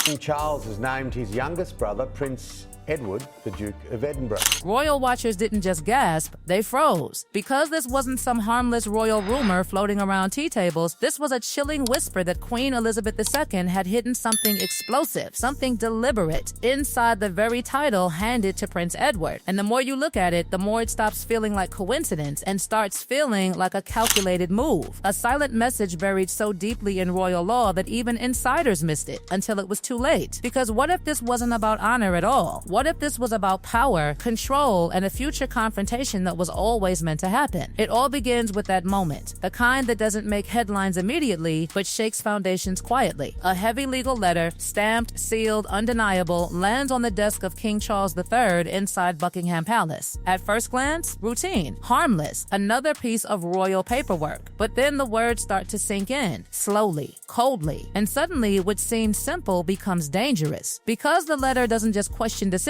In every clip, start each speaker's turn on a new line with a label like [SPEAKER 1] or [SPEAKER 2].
[SPEAKER 1] King Charles has named his youngest brother, Prince Edward, the Duke of Edinburgh.
[SPEAKER 2] Royal watchers didn't just gasp, they froze. Because this wasn't some harmless royal rumor floating around tea tables, this was a chilling whisper that Queen Elizabeth II had hidden something explosive, something deliberate, inside the very title handed to Prince Edward. And the more you look at it, the more it stops feeling like coincidence and starts feeling like a calculated move. A silent message buried so deeply in royal law that even insiders missed it until it was too late. Because what if this wasn't about honor at all? What if this was about power, control, and a future confrontation that was always meant to happen? It all begins with that moment, the kind that doesn't make headlines immediately, but shakes foundations quietly. A heavy legal letter, stamped, sealed, undeniable, lands on the desk of King Charles III inside Buckingham Palace. At first glance, routine, harmless, another piece of royal paperwork. But then the words start to sink in, slowly, coldly, and suddenly what seemed simple becomes dangerous. Because the letter doesn't just question decisions,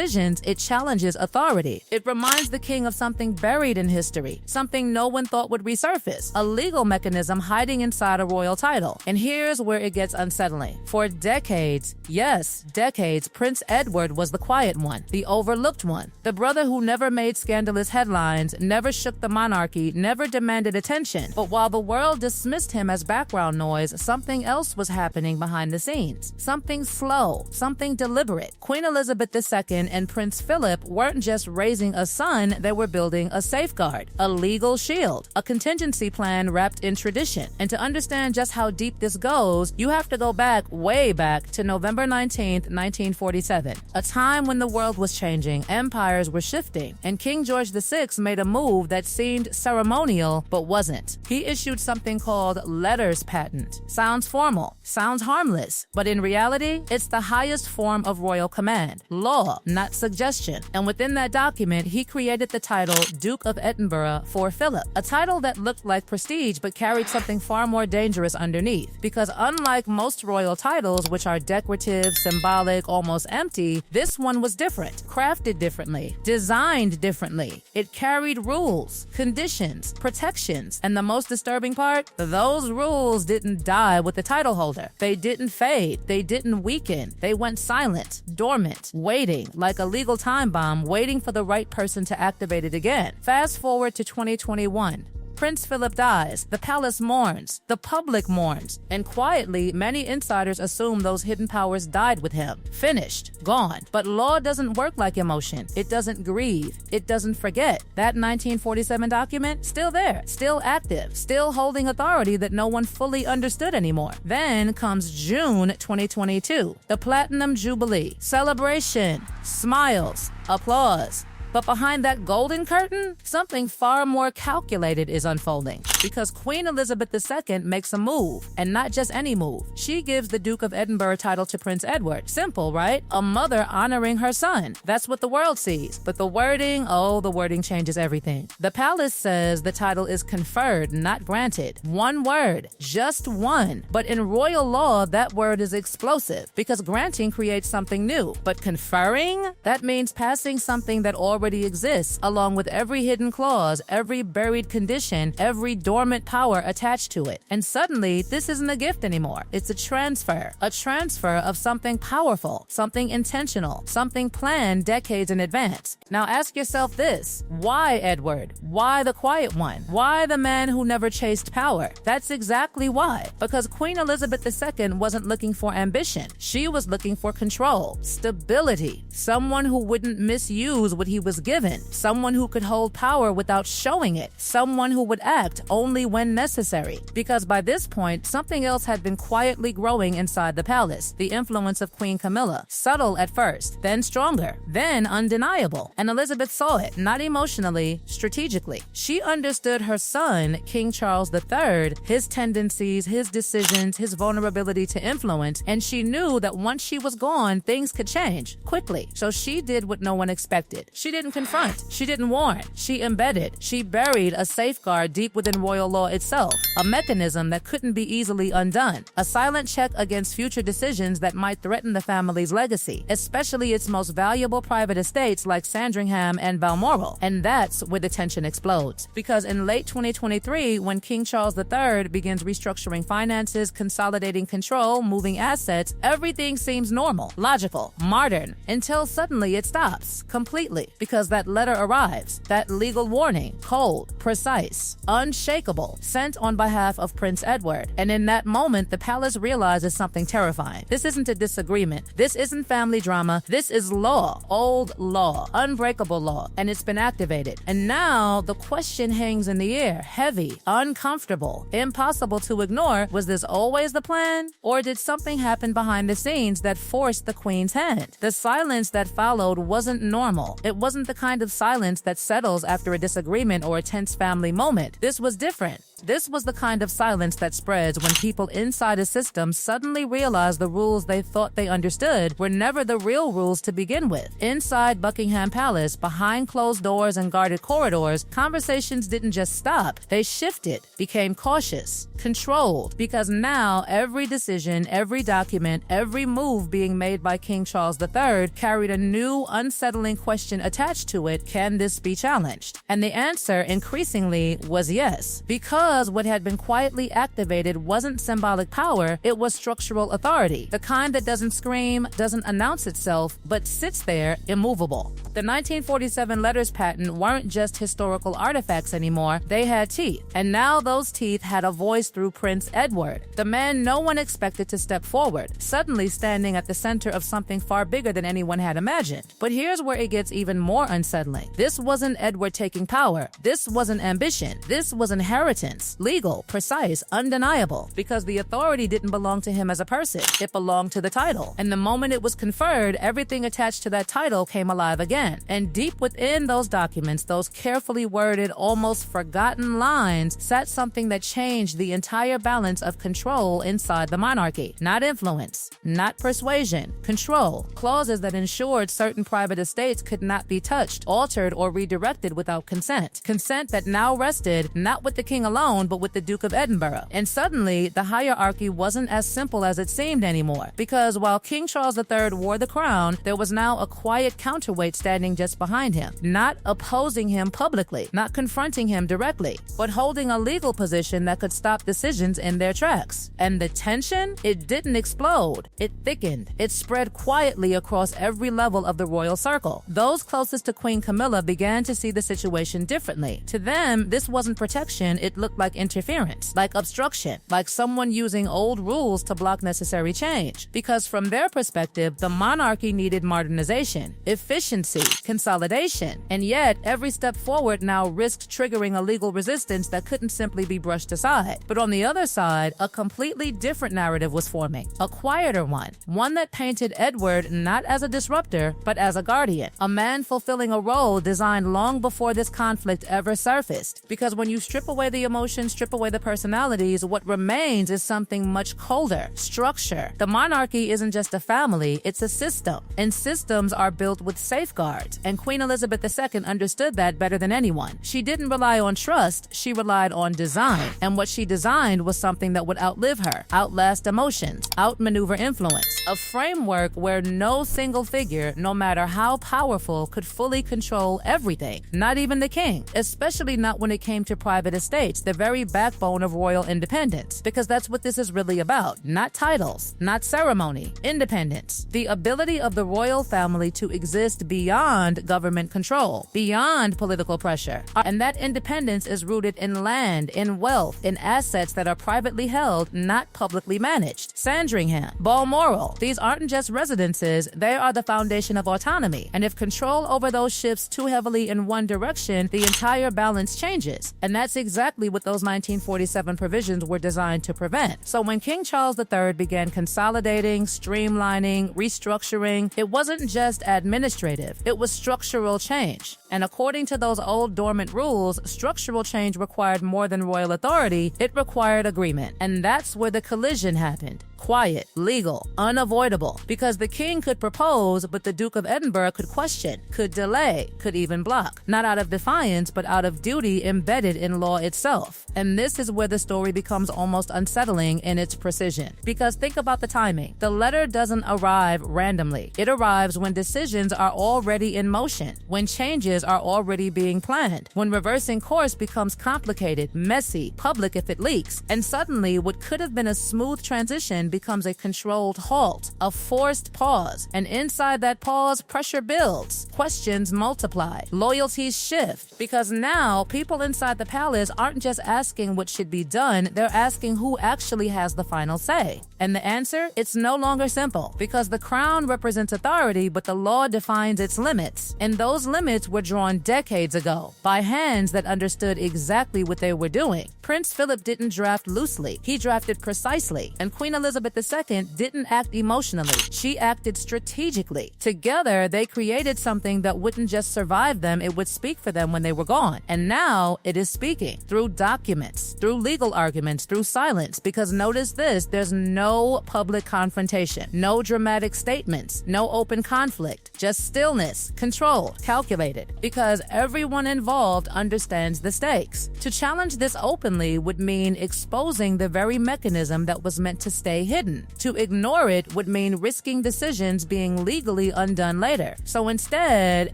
[SPEAKER 2] it challenges authority. It reminds the king of something buried in history, something no one thought would resurface, a legal mechanism hiding inside a royal title. And here's where it gets unsettling. For decades, yes, decades, Prince Edward was the quiet one, the overlooked one, the brother who never made scandalous headlines, never shook the monarchy, never demanded attention. But while the world dismissed him as background noise, something else was happening behind the scenes. Something slow, something deliberate. Queen Elizabeth II and Prince Philip weren't just raising a son, they were building a safeguard, a legal shield, a contingency plan wrapped in tradition. And to understand just how deep this goes, you have to go back, way back, to November 19th, 1947, a time when the world was changing, empires were shifting, and King George VI made a move that seemed ceremonial but wasn't. He issued something called letters patent. Sounds formal, sounds harmless, but in reality, it's the highest form of royal command, law, not suggestion. And within that document, he created the title Duke of Edinburgh for Philip, a title that looked like prestige but carried something far more dangerous underneath. Because unlike most royal titles, which are decorative, symbolic, almost empty, this one was different, crafted differently, designed differently. It carried rules, conditions, protections, and the most disturbing part, those rules didn't die with the title holder. They didn't fade, they didn't weaken, they went silent, dormant, waiting, like a legal time bomb, waiting for the right person to activate it again. Fast forward to 2021. Prince Philip dies, the palace mourns, the public mourns, and quietly, many insiders assume those hidden powers died with him. Finished, gone. But law doesn't work like emotion. It doesn't grieve. It doesn't forget. That 1947 document, still there, still active, still holding authority that no one fully understood anymore. Then comes June 2022, the Platinum Jubilee. Celebration, smiles, applause. But behind that golden curtain, something far more calculated is unfolding. Because Queen Elizabeth II makes a move, and not just any move. She gives the Duke of Edinburgh title to Prince Edward. Simple, right? A mother honoring her son. That's what the world sees. But the wording, the wording changes everything. The palace says the title is conferred, not granted. One word, just one. But in royal law, that word is explosive, because granting creates something new. But conferring? That means passing something that already exists, along with every hidden clause, every buried condition, every dormant power attached to it. And suddenly, this isn't a gift anymore. It's a transfer of something powerful, something intentional, something planned decades in advance. Now ask yourself this: why Edward? Why the quiet one? Why the man who never chased power? That's exactly why. Because Queen Elizabeth II wasn't looking for ambition. She was looking for control, stability, someone who wouldn't misuse what he was given, someone who could hold power without showing it, someone who would act only when necessary. Because by this point, something else had been quietly growing inside the palace, the influence of Queen Camilla, subtle at first, then stronger, then undeniable. And Elizabeth saw it, not emotionally, strategically. She understood her son, King Charles III, his tendencies, his decisions, his vulnerability to influence, and she knew that once she was gone, things could change quickly. So she did what no one expected. She didn't didn't confront. She didn't warn. She embedded. She buried a safeguard deep within royal law itself, a mechanism that couldn't be easily undone, a silent check against future decisions that might threaten the family's legacy, especially its most valuable private estates like Sandringham and Balmoral. And that's where the tension explodes. Because in late 2023, when King Charles III begins restructuring finances, consolidating control, moving assets, everything seems normal, logical, modern, until suddenly it stops completely because that letter arrives, that legal warning, cold, precise, unshakable, sent on behalf of Prince Edward. And in that moment, the palace realizes something terrifying. This isn't a disagreement. This isn't family drama. This is law, old law, unbreakable law, and it's been activated. And now the question hangs in the air, heavy, uncomfortable, impossible to ignore. Was this always the plan? Or did something happen behind the scenes that forced the Queen's hand? The silence that followed wasn't normal. It wasn't the kind of silence that settles after a disagreement or a tense family moment. This was different. This was the kind of silence that spreads when people inside a system suddenly realize the rules they thought they understood were never the real rules to begin with. Inside Buckingham Palace, behind closed doors and guarded corridors, conversations didn't just stop. They shifted, became cautious, controlled, because now every decision, every document, every move being made by King Charles III carried a new, unsettling question attached to it. Can this be challenged? And the answer, increasingly, was yes. Because what had been quietly activated wasn't symbolic power, it was structural authority. The kind that doesn't scream, doesn't announce itself, but sits there immovable. The 1947 letters patent weren't just historical artifacts anymore, they had teeth. And now those teeth had a voice through Prince Edward, the man no one expected to step forward, suddenly standing at the center of something far bigger than anyone had imagined. But here's where it gets even more unsettling. This wasn't Edward taking power. This wasn't ambition. This was inheritance. Legal, precise, undeniable, because the authority didn't belong to him as a person. It belonged to the title. And the moment it was conferred, everything attached to that title came alive again. And deep within those documents, those carefully worded, almost forgotten lines, sat something that changed the entire balance of control inside the monarchy. Not influence, not persuasion, control. Clauses that ensured certain private estates could not be touched, altered, or redirected without consent. Consent that now rested not with the king alone, but with the Duke of Edinburgh. And suddenly, the hierarchy wasn't as simple as it seemed anymore. Because while King Charles III wore the crown, there was now a quiet counterweight standing just behind him, not opposing him publicly, not confronting him directly, but holding a legal position that could stop decisions in their tracks. And the tension? It didn't explode. It thickened. It spread quietly across every level of the royal circle. Those closest to Queen Camilla began to see the situation differently. To them, this wasn't protection, it looked like interference, like obstruction, like someone using old rules to block necessary change. Because from their perspective, the monarchy needed modernization, efficiency, consolidation. And yet, every step forward now risked triggering a legal resistance that couldn't simply be brushed aside. But on the other side, a completely different narrative was forming, a quieter one that painted Edward not as a disruptor, but as a guardian, a man fulfilling a role designed long before this conflict ever surfaced. Because when you strip away the emotions, strip away the personalities, what remains is something much colder, structure. The monarchy isn't just a family, it's a system. And systems are built with safeguards. And Queen Elizabeth II understood that better than anyone. She didn't rely on trust, she relied on design. And what she designed was something that would outlive her, outlast emotions, outmaneuver influence. A framework where no single figure, no matter how powerful, could fully control everything. Not even the king, especially not when it came to private estates, the very backbone of royal independence. Because that's what this is really about. Not titles, not ceremony, independence. The ability of the royal family to exist beyond government control, beyond political pressure. And that independence is rooted in land, in wealth, in assets that are privately held, not publicly managed. Sandringham, Balmoral, these aren't just residences, they are the foundation of autonomy. And if control over those shifts too heavily in one direction, the entire balance changes. And that's exactly what those 1947 provisions were designed to prevent. So when King Charles III began consolidating, streamlining, restructuring, it wasn't just administrative, it was structural change. And according to those old dormant rules, structural change required more than royal authority, it required agreement. And that's where the collision happened. Quiet, legal, unavoidable, because the king could propose, but the Duke of Edinburgh could question, could delay, could even block, not out of defiance, but out of duty embedded in law itself. And this is where the story becomes almost unsettling in its precision. Because think about the timing. The letter doesn't arrive randomly. It arrives when decisions are already in motion, when changes are already being planned, when reversing course becomes complicated, messy, public if it leaks, and suddenly what could have been a smooth transition becomes a controlled halt, a forced pause, and inside that pause, pressure builds, questions multiply, loyalties shift, because now people inside the palace aren't just asking what should be done, they're asking who actually has the final say. And the answer? It's no longer simple, because the crown represents authority, but the law defines its limits, and those limits were drawn decades ago by hands that understood exactly what they were doing. Prince Philip didn't draft loosely, he drafted precisely, and Queen Elizabeth II didn't act emotionally, she acted strategically. Together, they created something that wouldn't just survive them, it would speak for them when they were gone. And now it is speaking through documents, through legal arguments, through silence, because notice this, there's no public confrontation, no dramatic statements, no open conflict, just stillness, control, calculated, because everyone involved understands the stakes. To challenge this openly would mean exposing the very mechanism that was meant to stay hidden. To ignore it would mean risking decisions being legally undone later. So instead,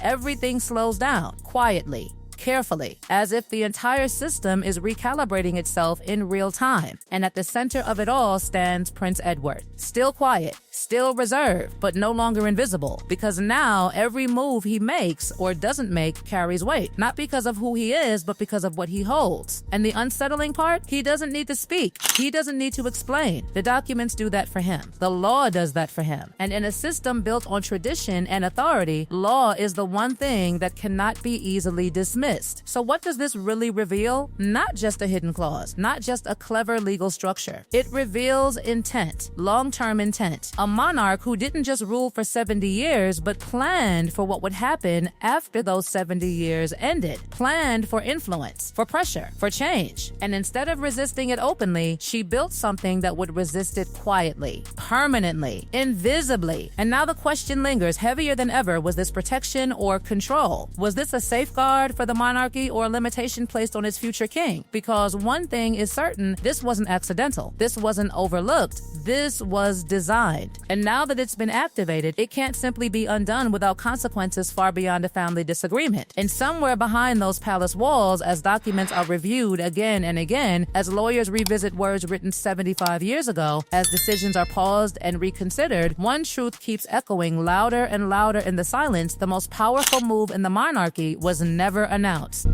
[SPEAKER 2] everything slows down, quietly, carefully, as if the entire system is recalibrating itself in real time. And at the center of it all stands Prince Edward. Still quiet, still reserved, but no longer invisible, because now every move he makes or doesn't make carries weight, not because of who he is, but because of what he holds. And the unsettling part, he doesn't need to speak. He doesn't need to explain. The documents do that for him. The law does that for him. And in a system built on tradition and authority, law is the one thing that cannot be easily dismissed. So what does this really reveal? Not just a hidden clause, not just a clever legal structure. It reveals intent, long-term intent. A monarch who didn't just rule for 70 years, but planned for what would happen after those 70 years ended. Planned for influence, for pressure, for change. And instead of resisting it openly, she built something that would resist it quietly, permanently, invisibly. And now the question lingers, heavier than ever, was this protection or control? Was this a safeguard for the monarchy or a limitation placed on its future king? Because one thing is certain, this wasn't accidental. This wasn't overlooked. This was designed. And now that it's been activated, it can't simply be undone without consequences far beyond a family disagreement. And somewhere behind those palace walls, as documents are reviewed again and again, as lawyers revisit words written 75 years ago, as decisions are paused and reconsidered, one truth keeps echoing louder and louder in the silence: the most powerful move in the monarchy was never announced.